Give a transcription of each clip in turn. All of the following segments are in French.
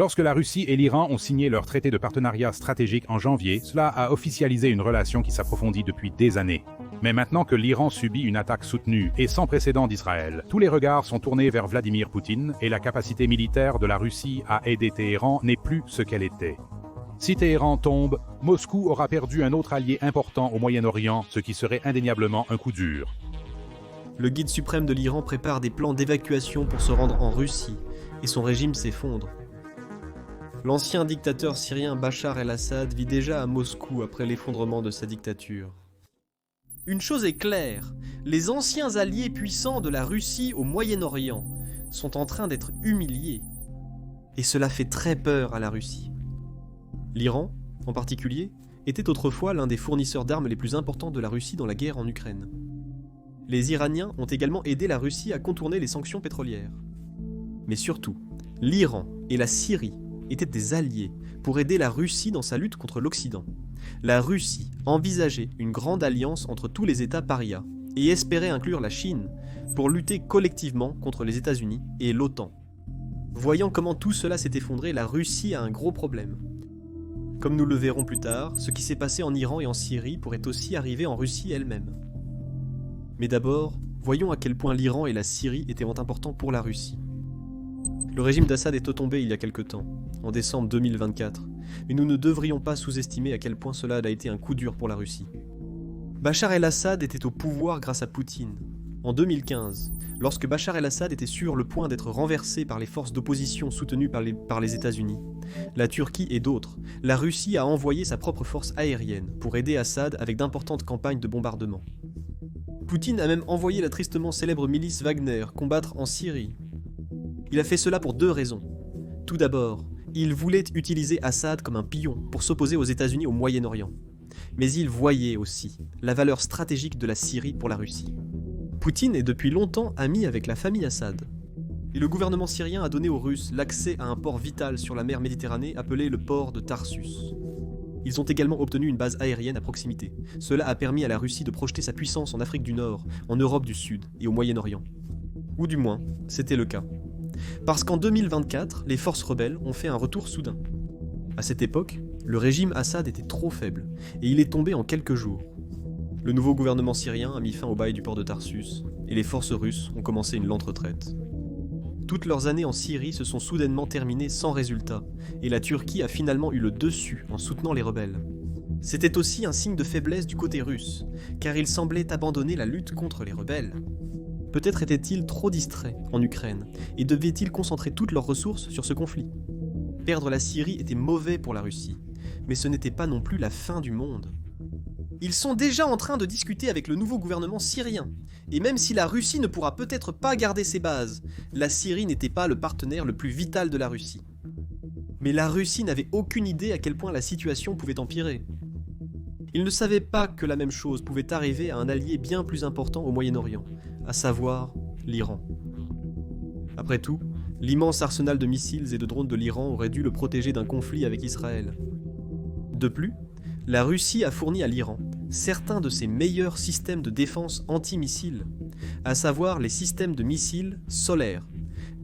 Lorsque la Russie et l'Iran ont signé leur traité de partenariat stratégique en janvier, cela a officialisé une relation qui s'approfondit depuis des années. Mais maintenant que l'Iran subit une attaque soutenue et sans précédent d'Israël, tous les regards sont tournés vers Vladimir Poutine et la capacité militaire de la Russie à aider Téhéran n'est plus ce qu'elle était. Si Téhéran tombe, Moscou aura perdu un autre allié important au Moyen-Orient, ce qui serait indéniablement un coup dur. Le guide suprême de l'Iran prépare des plans d'évacuation pour se rendre en Russie, et son régime s'effondre. L'ancien dictateur syrien Bachar el-Assad vit déjà à Moscou après l'effondrement de sa dictature. Une chose est claire, les anciens alliés puissants de la Russie au Moyen-Orient sont en train d'être humiliés. Et cela fait très peur à la Russie. L'Iran, en particulier, était autrefois l'un des fournisseurs d'armes les plus importants de la Russie dans la guerre en Ukraine. Les Iraniens ont également aidé la Russie à contourner les sanctions pétrolières. Mais surtout, l'Iran et la Syrie étaient des alliés pour aider la Russie dans sa lutte contre l'Occident. La Russie envisageait une grande alliance entre tous les États parias et espérait inclure la Chine pour lutter collectivement contre les États-Unis et l'OTAN. Voyant comment tout cela s'est effondré, la Russie a un gros problème. Comme nous le verrons plus tard, ce qui s'est passé en Iran et en Syrie pourrait aussi arriver en Russie elle-même. Mais d'abord, voyons à quel point l'Iran et la Syrie étaient importants pour la Russie. Le régime d'Assad est tombé il y a quelque temps, en décembre 2024, mais nous ne devrions pas sous-estimer à quel point cela a été un coup dur pour la Russie. Bachar el-Assad était au pouvoir grâce à Poutine. En 2015, lorsque Bachar el-Assad était sur le point d'être renversé par les forces d'opposition soutenues par les États-Unis, la Turquie et d'autres, la Russie a envoyé sa propre force aérienne pour aider Assad avec d'importantes campagnes de bombardement. Poutine a même envoyé la tristement célèbre milice Wagner combattre en Syrie. Il a fait cela pour deux raisons. Tout d'abord, il voulait utiliser Assad comme un pion pour s'opposer aux États-Unis au Moyen-Orient. Mais il voyait aussi la valeur stratégique de la Syrie pour la Russie. Poutine est depuis longtemps ami avec la famille Assad. Et le gouvernement syrien a donné aux Russes l'accès à un port vital sur la mer Méditerranée appelé le port de Tarsus. Ils ont également obtenu une base aérienne à proximité. Cela a permis à la Russie de projeter sa puissance en Afrique du Nord, en Europe du Sud et au Moyen-Orient. Ou du moins, c'était le cas. Parce qu'en 2024, les forces rebelles ont fait un retour soudain. À cette époque, le régime Assad était trop faible, et il est tombé en quelques jours. Le nouveau gouvernement syrien a mis fin au bail du port de Tarsus, et les forces russes ont commencé une lente retraite. Toutes leurs années en Syrie se sont soudainement terminées sans résultat, et la Turquie a finalement eu le dessus en soutenant les rebelles. C'était aussi un signe de faiblesse du côté russe, car il semblait abandonner la lutte contre les rebelles. Peut-être étaient-ils trop distraits en Ukraine, et devaient-ils concentrer toutes leurs ressources sur ce conflit. Perdre la Syrie était mauvais pour la Russie, mais ce n'était pas non plus la fin du monde. Ils sont déjà en train de discuter avec le nouveau gouvernement syrien, et même si la Russie ne pourra peut-être pas garder ses bases, la Syrie n'était pas le partenaire le plus vital de la Russie. Mais la Russie n'avait aucune idée à quel point la situation pouvait empirer. Ils ne savaient pas que la même chose pouvait arriver à un allié bien plus important au Moyen-Orient, à savoir l'Iran. Après tout, l'immense arsenal de missiles et de drones de l'Iran aurait dû le protéger d'un conflit avec Israël. De plus, la Russie a fourni à l'Iran certains de ses meilleurs systèmes de défense anti-missiles, à savoir les systèmes de missiles solaires,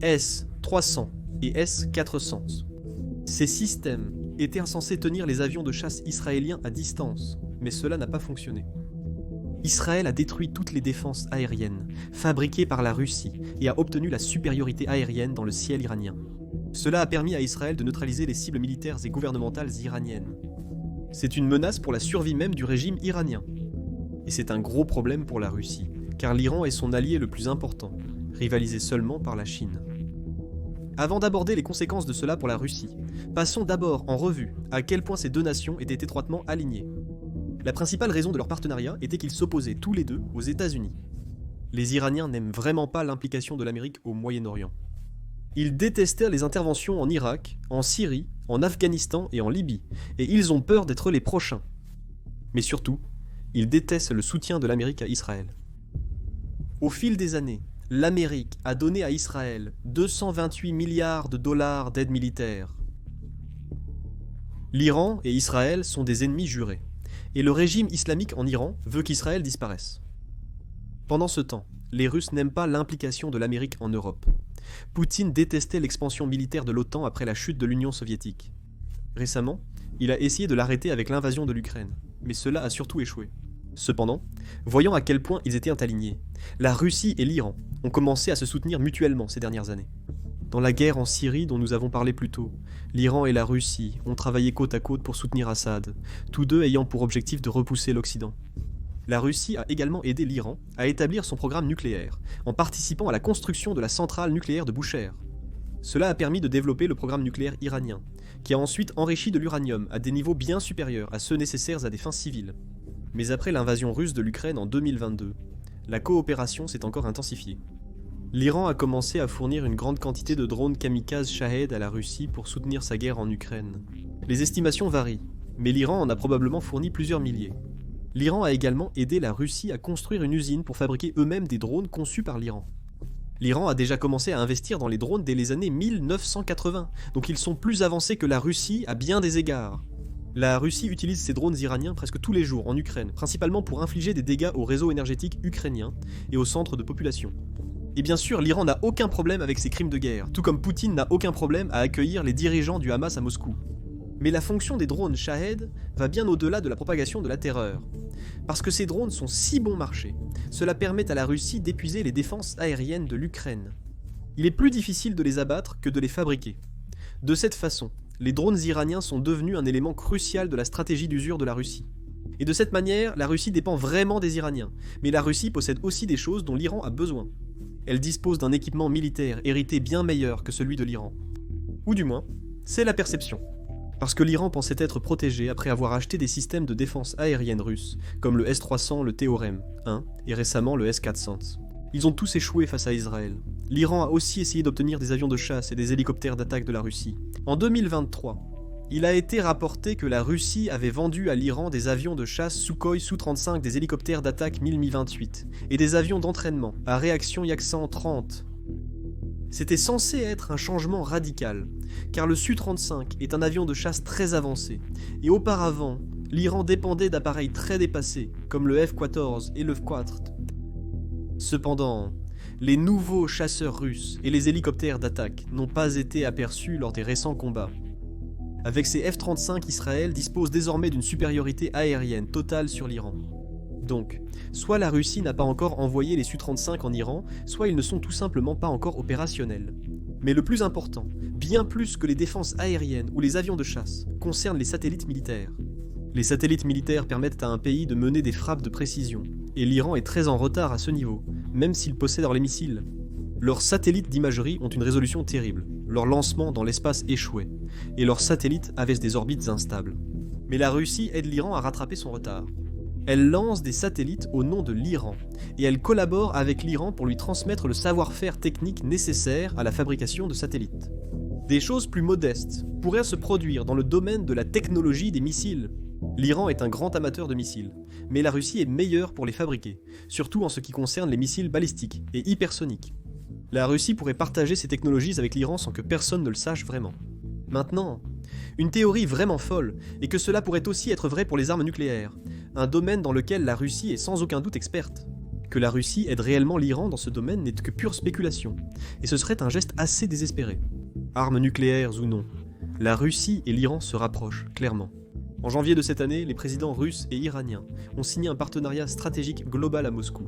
S-300 et S-400. Ces systèmes étaient censés tenir les avions de chasse israéliens à distance, mais cela n'a pas fonctionné. Israël a détruit toutes les défenses aériennes fabriquées par la Russie et a obtenu la supériorité aérienne dans le ciel iranien. Cela a permis à Israël de neutraliser les cibles militaires et gouvernementales iraniennes. C'est une menace pour la survie même du régime iranien. Et c'est un gros problème pour la Russie, car l'Iran est son allié le plus important, rivalisé seulement par la Chine. Avant d'aborder les conséquences de cela pour la Russie, passons d'abord en revue à quel point ces deux nations étaient étroitement alignées. La principale raison de leur partenariat était qu'ils s'opposaient tous les deux aux États-Unis. Les Iraniens n'aiment vraiment pas l'implication de l'Amérique au Moyen-Orient. Ils détestèrent les interventions en Irak, en Syrie, en Afghanistan et en Libye, et ils ont peur d'être les prochains. Mais surtout, ils détestent le soutien de l'Amérique à Israël. Au fil des années, l'Amérique a donné à Israël 228 milliards de dollars d'aide militaire. L'Iran et Israël sont des ennemis jurés, et le régime islamique en Iran veut qu'Israël disparaisse. Pendant ce temps, les Russes n'aiment pas l'implication de l'Amérique en Europe. Poutine détestait l'expansion militaire de l'OTAN après la chute de l'Union soviétique. Récemment, il a essayé de l'arrêter avec l'invasion de l'Ukraine, mais cela a surtout échoué. Cependant, voyant à quel point ils étaient alignés, la Russie et l'Iran ont commencé à se soutenir mutuellement ces dernières années. Dans la guerre en Syrie dont nous avons parlé plus tôt, l'Iran et la Russie ont travaillé côte à côte pour soutenir Assad, tous deux ayant pour objectif de repousser l'Occident. La Russie a également aidé l'Iran à établir son programme nucléaire, en participant à la construction de la centrale nucléaire de Bushehr. Cela a permis de développer le programme nucléaire iranien, qui a ensuite enrichi de l'uranium à des niveaux bien supérieurs à ceux nécessaires à des fins civiles. Mais après l'invasion russe de l'Ukraine en 2022, la coopération s'est encore intensifiée. L'Iran a commencé à fournir une grande quantité de drones kamikazes Shahed à la Russie pour soutenir sa guerre en Ukraine. Les estimations varient, mais l'Iran en a probablement fourni plusieurs milliers. L'Iran a également aidé la Russie à construire une usine pour fabriquer eux-mêmes des drones conçus par l'Iran. L'Iran a déjà commencé à investir dans les drones dès les années 1980, donc ils sont plus avancés que la Russie à bien des égards. La Russie utilise ces drones iraniens presque tous les jours en Ukraine, principalement pour infliger des dégâts au réseau énergétique ukrainien et aux centres de population. Et bien sûr, l'Iran n'a aucun problème avec ces crimes de guerre, tout comme Poutine n'a aucun problème à accueillir les dirigeants du Hamas à Moscou. Mais la fonction des drones Shahed va bien au-delà de la propagation de la terreur. Parce que ces drones sont si bon marché, cela permet à la Russie d'épuiser les défenses aériennes de l'Ukraine. Il est plus difficile de les abattre que de les fabriquer. De cette façon, les drones iraniens sont devenus un élément crucial de la stratégie d'usure de la Russie. Et de cette manière, la Russie dépend vraiment des Iraniens, mais la Russie possède aussi des choses dont l'Iran a besoin. Elle dispose d'un équipement militaire hérité bien meilleur que celui de l'Iran. Ou du moins, c'est la perception. Parce que l'Iran pensait être protégé après avoir acheté des systèmes de défense aérienne russes, comme le S-300, le Théorème 1, et récemment le S-400. Ils ont tous échoué face à Israël. L'Iran a aussi essayé d'obtenir des avions de chasse et des hélicoptères d'attaque de la Russie. En 2023, il a été rapporté que la Russie avait vendu à l'Iran des avions de chasse Sukhoi Su-35, des hélicoptères d'attaque Mi-28 et des avions d'entraînement à réaction Yak-100 30. C'était censé être un changement radical, car le Su-35 est un avion de chasse très avancé, et auparavant, l'Iran dépendait d'appareils très dépassés, comme le F-14 et le F-4. Cependant, les nouveaux chasseurs russes et les hélicoptères d'attaque n'ont pas été aperçus lors des récents combats. Avec ces F-35, Israël dispose désormais d'une supériorité aérienne totale sur l'Iran. Donc, soit la Russie n'a pas encore envoyé les Su-35 en Iran, soit ils ne sont tout simplement pas encore opérationnels. Mais le plus important, bien plus que les défenses aériennes ou les avions de chasse, concerne les satellites militaires. Les satellites militaires permettent à un pays de mener des frappes de précision, et l'Iran est très en retard à ce niveau, même s'il possède les missiles. Leurs satellites d'imagerie ont une résolution terrible, leur lancement dans l'espace échouait, et leurs satellites avaient des orbites instables. Mais la Russie aide l'Iran à rattraper son retard. Elle lance des satellites au nom de l'Iran, et elle collabore avec l'Iran pour lui transmettre le savoir-faire technique nécessaire à la fabrication de satellites. Des choses plus modestes pourraient se produire dans le domaine de la technologie des missiles. L'Iran est un grand amateur de missiles, mais la Russie est meilleure pour les fabriquer, surtout en ce qui concerne les missiles balistiques et hypersoniques. La Russie pourrait partager ces technologies avec l'Iran sans que personne ne le sache vraiment. Maintenant, une théorie vraiment folle est que cela pourrait aussi être vrai pour les armes nucléaires, un domaine dans lequel la Russie est sans aucun doute experte. Que la Russie aide réellement l'Iran dans ce domaine n'est que pure spéculation, et ce serait un geste assez désespéré. Armes nucléaires ou non, la Russie et l'Iran se rapprochent, clairement. En janvier de cette année, les présidents russes et iraniens ont signé un partenariat stratégique global à Moscou.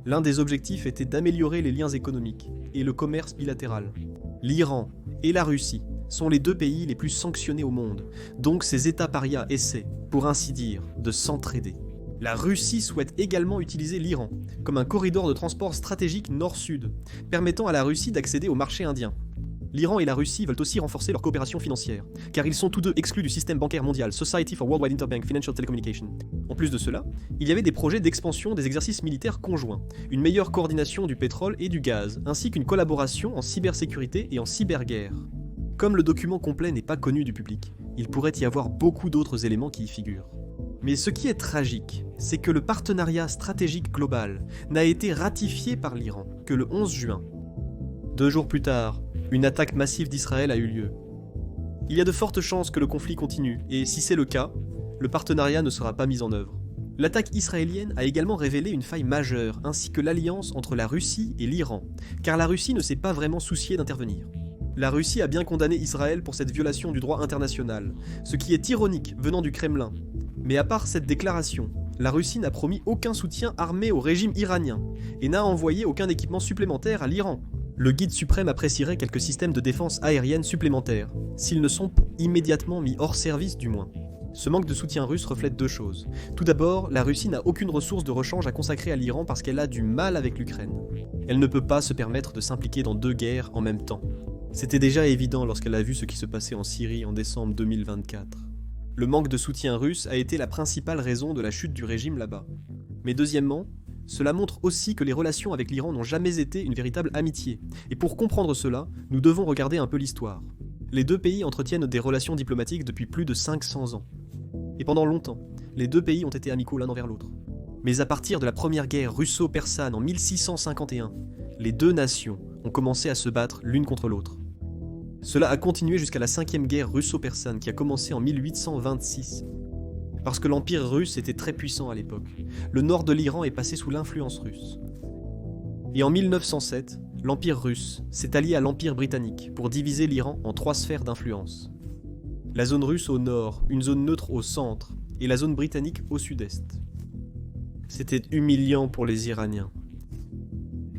L'un des objectifs était d'améliorer les liens économiques et le commerce bilatéral. L'Iran et la Russie sont les deux pays les plus sanctionnés au monde, donc ces États parias essaient, pour ainsi dire, de s'entraider. La Russie souhaite également utiliser l'Iran comme un corridor de transport stratégique nord-sud, permettant à la Russie d'accéder au marché indien. L'Iran et la Russie veulent aussi renforcer leur coopération financière, car ils sont tous deux exclus du système bancaire mondial, Society for Worldwide Interbank Financial Telecommunication. En plus de cela, il y avait des projets d'expansion des exercices militaires conjoints, une meilleure coordination du pétrole et du gaz, ainsi qu'une collaboration en cybersécurité et en cyberguerre. Comme le document complet n'est pas connu du public, il pourrait y avoir beaucoup d'autres éléments qui y figurent. Mais ce qui est tragique, c'est que le partenariat stratégique global n'a été ratifié par l'Iran que le 11 juin. 2 jours plus tard, une attaque massive d'Israël a eu lieu. Il y a de fortes chances que le conflit continue, et si c'est le cas, le partenariat ne sera pas mis en œuvre. L'attaque israélienne a également révélé une faille majeure, ainsi que l'alliance entre la Russie et l'Iran, car la Russie ne s'est pas vraiment souciée d'intervenir. La Russie a bien condamné Israël pour cette violation du droit international, ce qui est ironique venant du Kremlin. Mais à part cette déclaration, la Russie n'a promis aucun soutien armé au régime iranien, et n'a envoyé aucun équipement supplémentaire à l'Iran. Le guide suprême apprécierait quelques systèmes de défense aérienne supplémentaires, s'ils ne sont immédiatement mis hors service du moins. Ce manque de soutien russe reflète deux choses. Tout d'abord, la Russie n'a aucune ressource de rechange à consacrer à l'Iran parce qu'elle a du mal avec l'Ukraine. Elle ne peut pas se permettre de s'impliquer dans deux guerres en même temps. C'était déjà évident lorsqu'elle a vu ce qui se passait en Syrie en décembre 2024. Le manque de soutien russe a été la principale raison de la chute du régime là-bas. Mais deuxièmement, cela montre aussi que les relations avec l'Iran n'ont jamais été une véritable amitié. Et pour comprendre cela, nous devons regarder un peu l'histoire. Les deux pays entretiennent des relations diplomatiques depuis plus de 500 ans. Et pendant longtemps, les deux pays ont été amicaux l'un envers l'autre. Mais à partir de la première guerre russo-persane en 1651, les deux nations ont commencé à se battre l'une contre l'autre. Cela a continué jusqu'à la 5e guerre russo-persane qui a commencé en 1826. Parce que l'Empire russe était très puissant à l'époque, le nord de l'Iran est passé sous l'influence russe. Et en 1907, l'Empire russe s'est allié à l'Empire britannique pour diviser l'Iran en 3 sphères d'influence. La zone russe au nord, une zone neutre au centre, et la zone britannique au sud-est. C'était humiliant pour les Iraniens.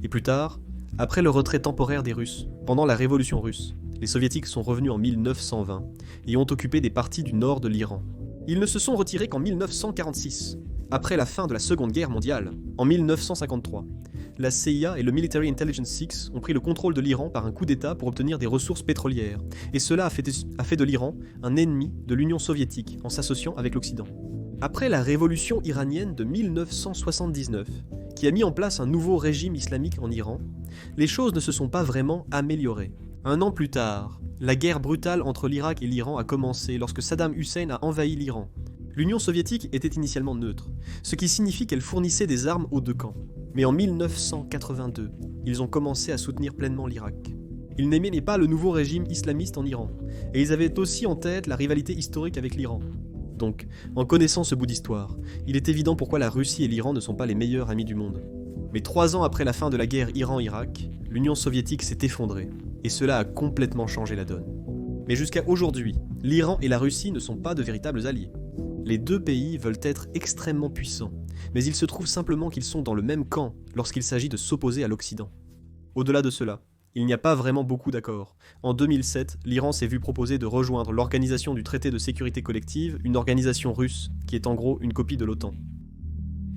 Et plus tard, après le retrait temporaire des Russes, pendant la Révolution russe, les Soviétiques sont revenus en 1920 et ont occupé des parties du nord de l'Iran. Ils ne se sont retirés qu'en 1946, après la fin de la Seconde Guerre mondiale. En 1953, la CIA et le Military Intelligence Six ont pris le contrôle de l'Iran par un coup d'État pour obtenir des ressources pétrolières, et cela a fait de l'Iran un ennemi de l'Union soviétique en s'associant avec l'Occident. Après la révolution iranienne de 1979, qui a mis en place un nouveau régime islamique en Iran, les choses ne se sont pas vraiment améliorées. Un an plus tard, la guerre brutale entre l'Irak et l'Iran a commencé lorsque Saddam Hussein a envahi l'Iran. L'Union soviétique était initialement neutre, ce qui signifie qu'elle fournissait des armes aux deux camps. Mais en 1982, ils ont commencé à soutenir pleinement l'Irak. Ils n'aimaient pas le nouveau régime islamiste en Iran, et ils avaient aussi en tête la rivalité historique avec l'Iran. Donc, en connaissant ce bout d'histoire, il est évident pourquoi la Russie et l'Iran ne sont pas les meilleurs amis du monde. Mais 3 ans après la fin de la guerre Iran-Irak, l'Union soviétique s'est effondrée, et cela a complètement changé la donne. Mais jusqu'à aujourd'hui, l'Iran et la Russie ne sont pas de véritables alliés. Les deux pays veulent être extrêmement puissants, mais il se trouve simplement qu'ils sont dans le même camp lorsqu'il s'agit de s'opposer à l'Occident. Au-delà de cela, il n'y a pas vraiment beaucoup d'accords. En 2007, l'Iran s'est vu proposer de rejoindre l'Organisation du Traité de Sécurité Collective, une organisation russe qui est en gros une copie de l'OTAN.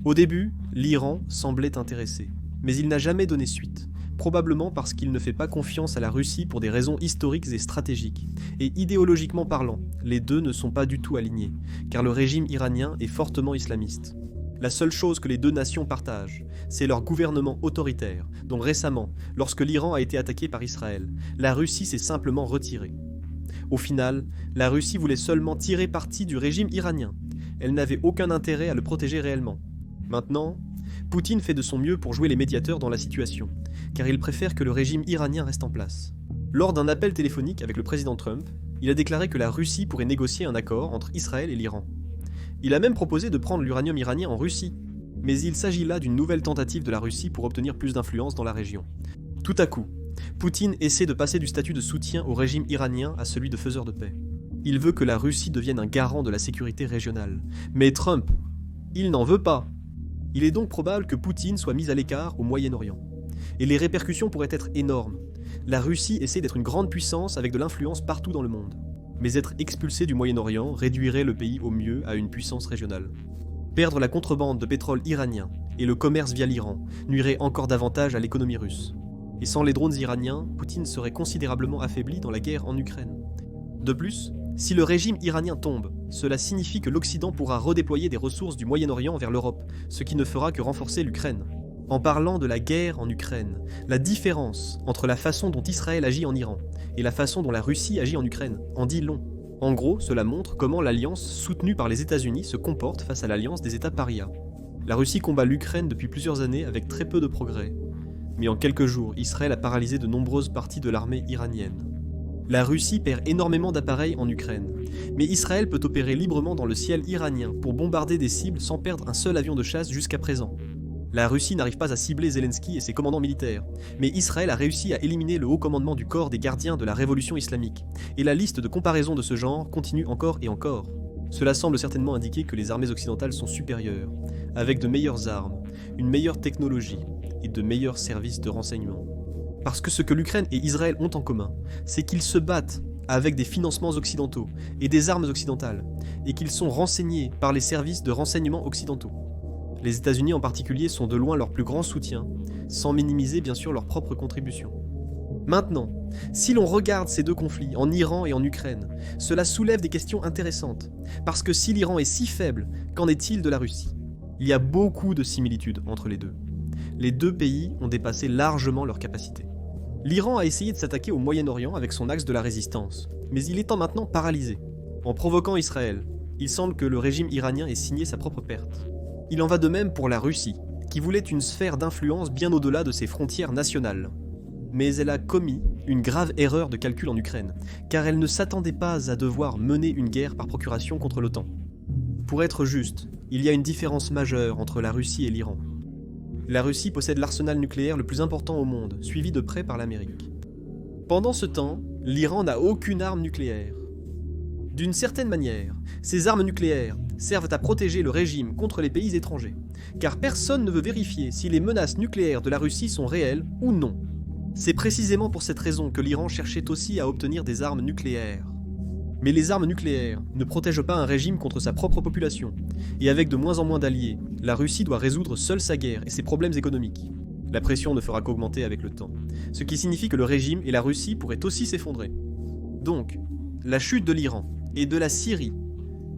Au début, l'Iran semblait intéressé, mais il n'a jamais donné suite, probablement parce qu'il ne fait pas confiance à la Russie pour des raisons historiques et stratégiques. Et idéologiquement parlant, les deux ne sont pas du tout alignés, car le régime iranien est fortement islamiste. La seule chose que les deux nations partagent, c'est leur gouvernement autoritaire, dont récemment, lorsque l'Iran a été attaqué par Israël, la Russie s'est simplement retirée. Au final, la Russie voulait seulement tirer parti du régime iranien. Elle n'avait aucun intérêt à le protéger réellement. Maintenant, Poutine fait de son mieux pour jouer les médiateurs dans la situation, car il préfère que le régime iranien reste en place. Lors d'un appel téléphonique avec le président Trump, il a déclaré que la Russie pourrait négocier un accord entre Israël et l'Iran. Il a même proposé de prendre l'uranium iranien en Russie, mais il s'agit là d'une nouvelle tentative de la Russie pour obtenir plus d'influence dans la région. Tout à coup, Poutine essaie de passer du statut de soutien au régime iranien à celui de faiseur de paix. Il veut que la Russie devienne un garant de la sécurité régionale. Mais Trump, il n'en veut pas. Il est donc probable que Poutine soit mis à l'écart au Moyen-Orient. Et les répercussions pourraient être énormes. La Russie essaie d'être une grande puissance avec de l'influence partout dans le monde. Mais être expulsé du Moyen-Orient réduirait le pays au mieux à une puissance régionale. Perdre la contrebande de pétrole iranien et le commerce via l'Iran nuirait encore davantage à l'économie russe. Et sans les drones iraniens, Poutine serait considérablement affaibli dans la guerre en Ukraine. De plus, si le régime iranien tombe, cela signifie que l'Occident pourra redéployer des ressources du Moyen-Orient vers l'Europe, ce qui ne fera que renforcer l'Ukraine. En parlant de la guerre en Ukraine, la différence entre la façon dont Israël agit en Iran et la façon dont la Russie agit en Ukraine en dit long. En gros, cela montre comment l'alliance soutenue par les États-Unis se comporte face à l'alliance des États parias. La Russie combat l'Ukraine depuis plusieurs années avec très peu de progrès. Mais en quelques jours, Israël a paralysé de nombreuses parties de l'armée iranienne. La Russie perd énormément d'appareils en Ukraine, Mais Israël peut opérer librement dans le ciel iranien pour bombarder des cibles sans perdre un seul avion de chasse jusqu'à présent. La Russie n'arrive pas à cibler Zelensky et ses commandants militaires, mais Israël a réussi à éliminer le haut commandement du corps des gardiens de la révolution islamique, et la liste de comparaisons de ce genre continue encore et encore. Cela semble certainement indiquer que les armées occidentales sont supérieures, avec de meilleures armes, une meilleure technologie et de meilleurs services de renseignement. Parce que ce que l'Ukraine et Israël ont en commun, c'est qu'ils se battent avec des financements occidentaux et des armes occidentales, et qu'ils sont renseignés par les services de renseignement occidentaux. Les États-Unis en particulier sont de loin leur plus grand soutien, sans minimiser bien sûr leur propre contribution. Maintenant, si l'on regarde ces deux conflits, en Iran et en Ukraine, cela soulève des questions intéressantes, parce que si l'Iran est si faible, qu'en est-il de la Russie? Il y a beaucoup de similitudes entre les deux. Les deux pays ont dépassé largement leurs capacités. L'Iran a essayé de s'attaquer au Moyen-Orient avec son axe de la résistance, mais il est maintenant paralysé. En provoquant Israël, il semble que le régime iranien ait signé sa propre perte. Il en va de même pour la Russie, qui voulait une sphère d'influence bien au-delà de ses frontières nationales. Mais elle a commis une grave erreur de calcul en Ukraine, car elle ne s'attendait pas à devoir mener une guerre par procuration contre l'OTAN. Pour être juste, il y a une différence majeure entre la Russie et l'Iran. La Russie possède l'arsenal nucléaire le plus important au monde, suivi de près par l'Amérique. Pendant ce temps, l'Iran n'a aucune arme nucléaire. D'une certaine manière, ces armes nucléaires servent à protéger le régime contre les pays étrangers, car personne ne veut vérifier si les menaces nucléaires de la Russie sont réelles ou non. C'est précisément pour cette raison que l'Iran cherchait aussi à obtenir des armes nucléaires. Mais les armes nucléaires ne protègent pas un régime contre sa propre population, et avec de moins en moins d'alliés, la Russie doit résoudre seule sa guerre et ses problèmes économiques. La pression ne fera qu'augmenter avec le temps, ce qui signifie que le régime et la Russie pourraient aussi s'effondrer. Donc, la chute de l'Iran et de la Syrie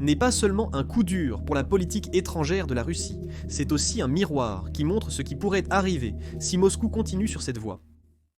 n'est pas seulement un coup dur pour la politique étrangère de la Russie, c'est aussi un miroir qui montre ce qui pourrait arriver si Moscou continue sur cette voie.